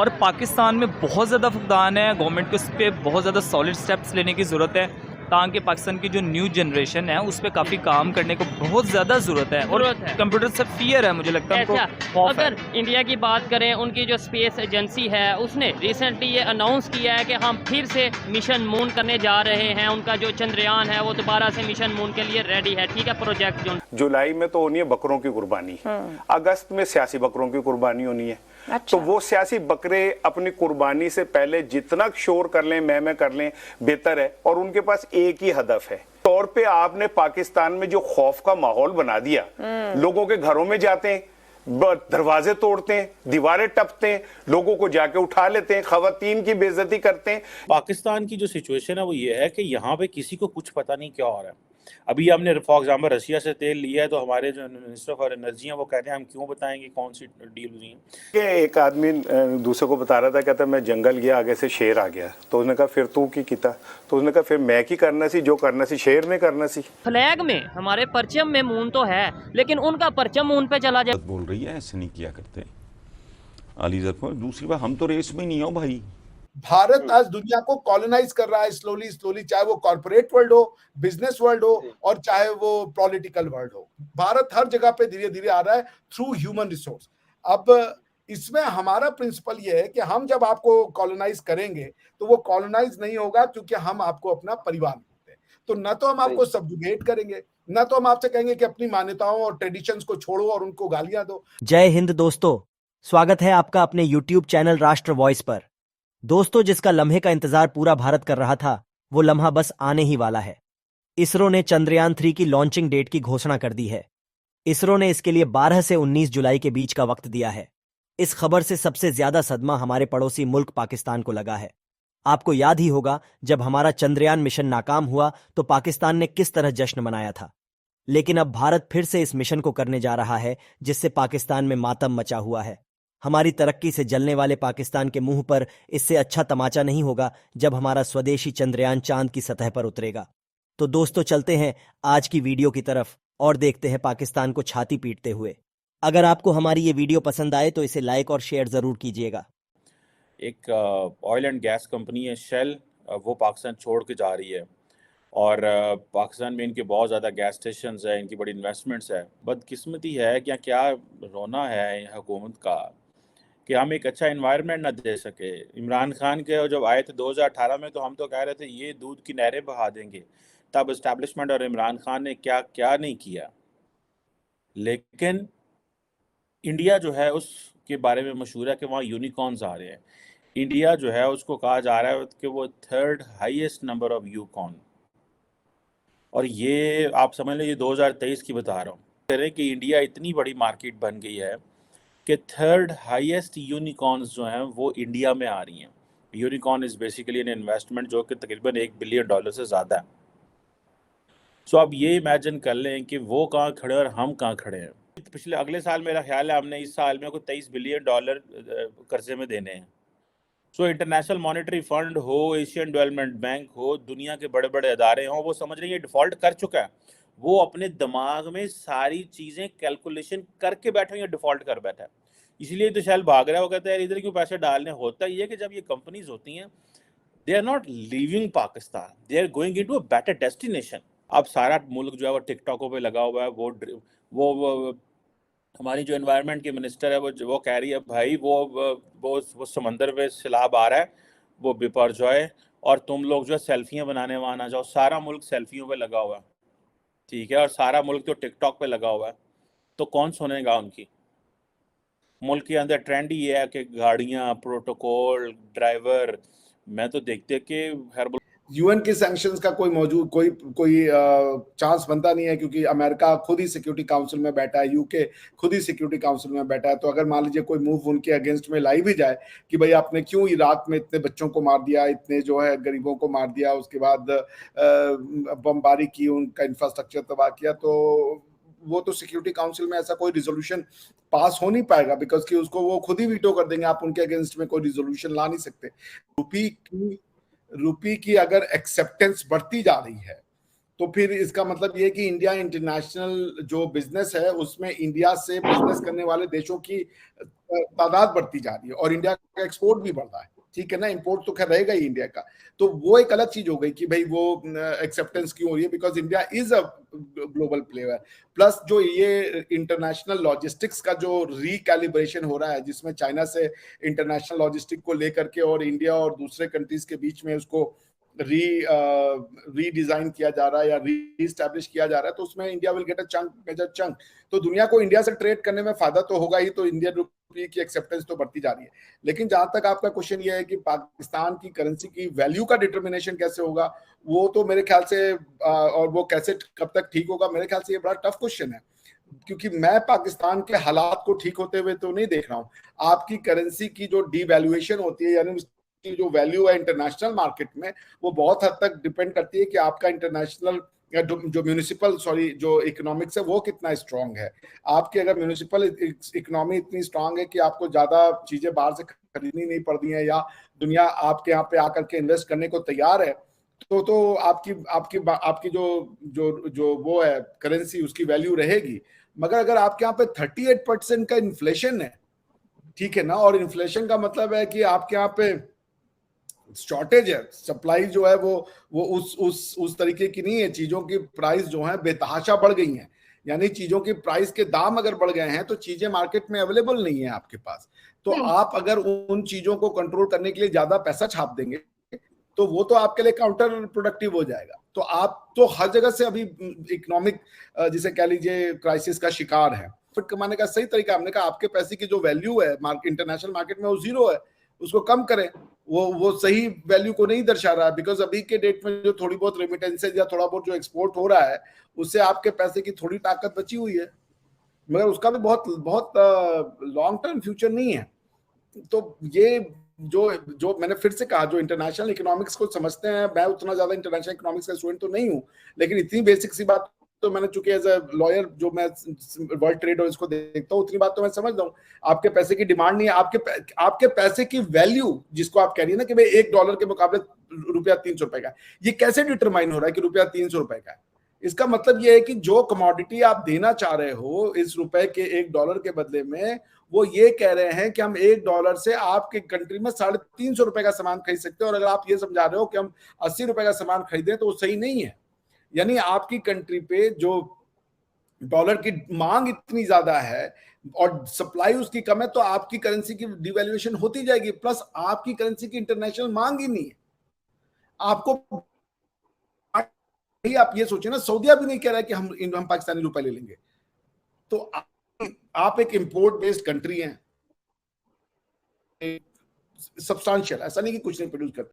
और पाकिस्तान में बहुत ज़्यादा फुकदान है। गवर्नमेंट को इस पे बहुत ज़्यादा सॉलिड स्टेप्स लेने की ज़रूरत है, ताकि पाकिस्तान की जो न्यू जनरेशन है उस पे काफ़ी काम करने को बहुत ज़्यादा ज़रूरत है। और ज़रूरत है। कंप्यूटर से फियर है, मुझे लगता है ऐसा उनको खौफ है। अगर इंडिया की बात करें, उनकी जो स्पेस एजेंसी है उसने रिसेंटली ये अनाउंस किया है कि हम फिर से मिशन मून करने जा रहे हैं। उनका जो चंद्रयान है वो दोबारा से मिशन मून के लिए रेडी है। ठीक है, प्रोजेक्ट जो जुलाई में तो होनी है बकरों की कुर्बानी, अगस्त में सियासी बकरों की कुर्बानी होनी है। अच्छा। तो वो सियासी बकरे अपनी कुर्बानी से पहले जितना शोर कर लें, मैं कर लें, बेहतर है। और उनके पास एक ही हदफ है। तौर पे आपने पाकिस्तान में जो खौफ का माहौल बना दिया, लोगों के घरों में जाते हैं, दरवाजे तोड़ते हैं, दीवारें टपते हैं, लोगों को जाके उठा लेते हैं, खवातीन की बेइज्जती करते हैं। पाकिस्तान की जो सिचुएशन है वो ये है कि यहाँ पे किसी को कुछ पता नहीं क्या हो रहा है। अभी हमने फॉर एग्जाम्पल रशिया से तेल लिया है, तो हमारे जो मिनिस्टर ऑफ एनर्जी हैं वो कहते हैं हम क्यों बताएंगे कौन सी डील हुई है। कि एक आदमी दूसरे को बता रहा था, कहता मैं जंगल गया, आगे से शेर आ गया। तो उसने कहा फिर तू की किता? तो उसने कहा फिर मैं की करना सी, जो करना सी शेर ने करना सी। फ्लैग में हमारे परचम में मून तो है, लेकिन उनका परचम मून पे चला जाए। बोल रही है ऐसे नहीं किया करते अली जफर। दूसरी बात, हम तो रेस में नहीं हो भाई। भारत आज दुनिया को कॉलोनाइज कर रहा है स्लोली स्लोली, चाहे वो कॉर्पोरेट वर्ल्ड हो, बिजनेस वर्ल्ड हो, और चाहे वो पॉलिटिकल वर्ल्ड हो। भारत हर जगह पे धीरे धीरे आ रहा है थ्रू ह्यूमन रिसोर्स। अब इसमें हमारा प्रिंसिपल ये है कि हम जब आपको कॉलोनाइज करेंगे तो वो कॉलोनाइज नहीं होगा, क्योंकि हम आपको अपना परिवार मानते हैं। तो न तो हम आपको सब्जुगेट करेंगे, न तो हम आपसे कहेंगे कि अपनी मान्यताओं और ट्रेडिशंस को छोड़ो और उनको गालियां दो। जय हिंद दोस्तों, स्वागत है आपका अपने YouTube चैनल राष्ट्र वॉइस पर। दोस्तों, जिसका लम्हे का इंतजार पूरा भारत कर रहा था, वो लम्हा बस आने ही वाला है। इसरो ने चंद्रयान 3 की लॉन्चिंग डेट की घोषणा कर दी है। इसरो ने इसके लिए 12 से 19 जुलाई के बीच का वक्त दिया है। इस खबर से सबसे ज्यादा सदमा हमारे पड़ोसी मुल्क पाकिस्तान को लगा है। आपको याद ही होगा, जब हमारा चंद्रयान मिशन नाकाम हुआ तो पाकिस्तान ने किस तरह जश्न मनाया था। लेकिन अब भारत फिर से इस मिशन को करने जा रहा है, जिससे पाकिस्तान में मातम मचा हुआ है। हमारी तरक्की से जलने वाले पाकिस्तान के मुंह पर इससे अच्छा तमाचा नहीं होगा जब हमारा स्वदेशी चंद्रयान चांद की सतह पर उतरेगा। तो दोस्तों, चलते हैं आज की वीडियो की तरफ और देखते हैं पाकिस्तान को छाती पीटते हुए। अगर आपको हमारी ये वीडियो पसंद आए तो इसे लाइक और शेयर जरूर कीजिएगा। एक ऑयल एंड गैस कंपनी है शेल, वो पाकिस्तान छोड़ के जा रही है। और पाकिस्तान में इनके बहुत ज़्यादा गैस स्टेशंस है, इनकी बड़ी इन्वेस्टमेंट्स है। बदकिस्मती है क्या क्या रोना है हुकूमत का कि हम एक अच्छा इन्वायरमेंट ना दे सके। इमरान खान के जब आए थे 2018 में, तो हम तो कह रहे थे ये दूध की नहरें बहा देंगे। तब इस्टेब्लिशमेंट और इमरान खान ने क्या क्या नहीं किया। लेकिन इंडिया जो है उसके बारे में मशहूर है कि वहाँ यूनिकॉर्न्स आ रहे हैं। इंडिया जो है उसको कहा जा रहा है कि वो 3rd highest number of unicorn. और ये आप समझ लो, ये 2023 की बता रहा हूँ, कह रहे हैं कि इंडिया इतनी बड़ी मार्केट बन गई है कि 3rd हाईएस्ट यूनिकॉर्न्स जो हैं वो इंडिया में आ रही हैं। Unicorn is basically an investment जो कि तकरीबन $1 बिलियन से ज़्यादा है। सो आप ये इमेजिन कर लें कि वो कहाँ खड़े और हम कहाँ खड़े हैं। पिछले अगले साल मेरा ख्याल है हमने इस साल में कोई $23 बिलियन कर्जे में देने हैं। सो इंटरनेशनल मॉनेटरी फंड हो, एशियन डेवलपमेंट बैंक हो, दुनिया के बड़े बड़े अदारे हों, वो समझ रहे हैं डिफ़ॉल्ट कर चुका है। वो अपने दिमाग में सारी चीज़ें कैलकुलेशन करके बैठे हैं, डिफ़ॉल्ट कर बैठा है। इसलिए तो शायद भाग रहा है। वो कहता है इधर क्यों पैसे डालने। होता ये कि जब ये कंपनीज होती हैं, they are not leaving Pakistan, they are going into a better destination. अब सारा मुल्क जो है वो टिकटॉकों पे लगा हुआ है। वो हमारी जो एनवायरनमेंट की मिनिस्टर है वो कह रही है भाई वो समंदर में सैलाब आ रहा है, वो बिपरजॉय, और तुम लोग जो है सेल्फियाँ बनाने वहाँ ना जाओ। सारा मुल्क सेल्फियों पे लगा हुआ है, ठीक है, और सारा मुल्क तो टिकटॉक पे लगा हुआ है। तो कौन सुनेगा उनकी। मुल्क के अंदर ट्रेंड ही है कि गाड़ियाँ, प्रोटोकॉल, ड्राइवर। मैं तो देखते कि हर यूएन के सैंक्शंस का कोई चांस बनता नहीं है, क्योंकि अमेरिका खुद ही सिक्योरिटी काउंसिल में बैठा है, यूके खुद ही सिक्योरिटी काउंसिल में बैठा है। तो अगर मान लीजिए कोई मूव उनके अगेंस्ट में लाई भी जाए कि भाई आपने क्यों इराक में इतने बच्चों को मार दिया, इतने जो है गरीबों को मार दिया, उसके बाद बमबारी की, उनका इंफ्रास्ट्रक्चर तबाह किया, तो वो तो सिक्योरिटी काउंसिल में ऐसा कोई रिजोल्यूशन पास हो नहीं पाएगा, बिकॉज कि उसको वो खुद ही वीटो कर देंगे। आप उनके अगेंस्ट में कोई रिजोल्यूशन ला नहीं सकते। रुपी की अगर एक्सेप्टेंस बढ़ती जा रही है तो फिर इसका मतलब ये है कि इंडिया इंटरनेशनल जो बिजनेस है उसमें इंडिया से बिजनेस करने वाले देशों की तादाद बढ़ती जा रही है और इंडिया का एक्सपोर्ट भी बढ़ रहा है, ठीक है ना। इंपोर्ट तो खैर रहेगा ही इंडिया का, तो वो एक अलग चीज हो गई कि भाई वो एक्सेप्टेंस क्यों हो रही है, because India is a global player. Plus जो ये इंटरनेशनल लॉजिस्टिक्स का जो रिकैलिब्रेशन हो रहा है, जिसमें चाइना से इंटरनेशनल लॉजिस्टिक को लेकर के और इंडिया और दूसरे कंट्रीज के बीच में उसको रीडिजाइन किया जा रहा है या रीस्टैब्लिश किया जा रहा है, तो उसमें India will get a chunk, major chunk. तो दुनिया को इंडिया से ट्रेड करने में फायदा तो होगा ही, तो इंडियन रुपये की एक्सेप्टेंस तो बढ़ती जा रही है। लेकिन जहां तक आपका क्वेश्चन ये है कि पाकिस्तान की करेंसी की वैल्यू का डिटर्मिनेशन कैसे होगा, वो तो मेरे ख्याल से और वो कैसे कब तक ठीक होगा, मेरे ख्याल से ये बड़ा टफ क्वेश्चन है, क्योंकि मैं पाकिस्तान के हालात को ठीक होते हुए तो नहीं देख रहा हूं। आपकी करेंसी की जो डिवैल्यूएशन होती है, यानी की जो वैल्यू है इंटरनेशनल मार्केट में, वो बहुत हद तक डिपेंड करती है कि आपका इंटरनेशनल जो म्यूनिसिपल जो इकोनॉमिक्स है वो कितना स्ट्रांग है। आपकी अगर म्यूनिसिपल इकोनॉमी इतनी स्ट्रांग है कि आपको ज्यादा चीजें बाहर से खरीदनी नहीं पड़ती हैं या दुनिया आपके यहाँ पे आकर के इन्वेस्ट करने को तैयार है, तो आपकी आपकी आपकी जो वो है करेंसी, उसकी वैल्यू रहेगी। मगर अगर आपके यहाँ पे 38% का इन्फ्लेशन है, ठीक है ना, और इन्फ्लेशन का मतलब है कि आपके यहाँ पे शॉर्टेज है, सप्लाई जो है वो उस तरीके की नहीं है, चीजों की प्राइस जो है बेतहाशा बढ़ गई हैं, यानी चीजों की प्राइस के दाम अगर बढ़ गए हैं तो चीजें मार्केट में अवेलेबल नहीं है आपके पास। तो आप अगर उन चीजों को कंट्रोल करने के लिए ज्यादा पैसा छाप देंगे तो वो तो आपके लिए काउंटर प्रोडक्टिव हो जाएगा। तो आप तो हर जगह से अभी इकोनॉमिक जिसे कह लीजिए क्राइसिस का शिकार है। फिर कमाने का सही तरीका, हमने कहा आपके पैसे की जो वैल्यू है इंटरनेशनल मार्केट में वो जीरो है, उसको कम करें। वो सही वैल्यू को नहीं दर्शा रहा है, बिकॉज अभी के डेट में जो थोड़ी बहुत रेमिटेंसेज या थोड़ा बहुत जो एक्सपोर्ट हो रहा है उससे आपके पैसे की थोड़ी ताकत बची हुई है, मगर उसका भी बहुत बहुत लॉन्ग टर्म फ्यूचर नहीं है। तो ये जो मैंने फिर से कहा, जो इंटरनेशनल इकोनॉमिक्स को समझते हैं, मैं उतना ज्यादा इंटरनेशनल इकोनॉमिक्स का स्टूडेंट तो नहीं हूं, लेकिन इतनी बेसिक सी बात तो मैंने, चूंकि एज अ लॉयर जो मैं वर्ल्ड ट्रेड और इसको देखता हूँ, उतनी बात तो मैं समझता हूँ। आपके पैसे की डिमांड नहीं है, आपके पैसे की वैल्यू जिसको आप कह रही है ना कि भाई $1 के मुकाबले रुपया 300 रुपए का, ये कैसे डिटरमाइन हो रहा है कि रुपया 300 रुपए का है? इसका मतलब ये है कि जो कमोडिटी आप देना चाह रहे हो इस रुपए के $1 के बदले में, वो ये कह रहे हैं कि हम $1 से आपके कंट्री में 350 रुपए का सामान खरीद सकते हैं, और अगर आप ये समझा रहे हो कि हम 80 रुपए का सामान खरीदें तो वो सही नहीं है। यानी आपकी कंट्री पे जो डॉलर की मांग इतनी ज्यादा है और सप्लाई उसकी कम है, तो आपकी करेंसी की डिवैल्यूएशन होती जाएगी। प्लस आपकी करेंसी की इंटरनेशनल मांग ही नहीं है। आपको आप ये सोचिए ना, सऊदीया भी नहीं कह रहा है कि हम पाकिस्तानी रुपए ले लेंगे। तो आप एक इंपोर्ट बेस्ड कंट्री हैं, सब्सटेंशियल, ऐसा नहीं कि कुछ नहीं प्रोड्यूस करते।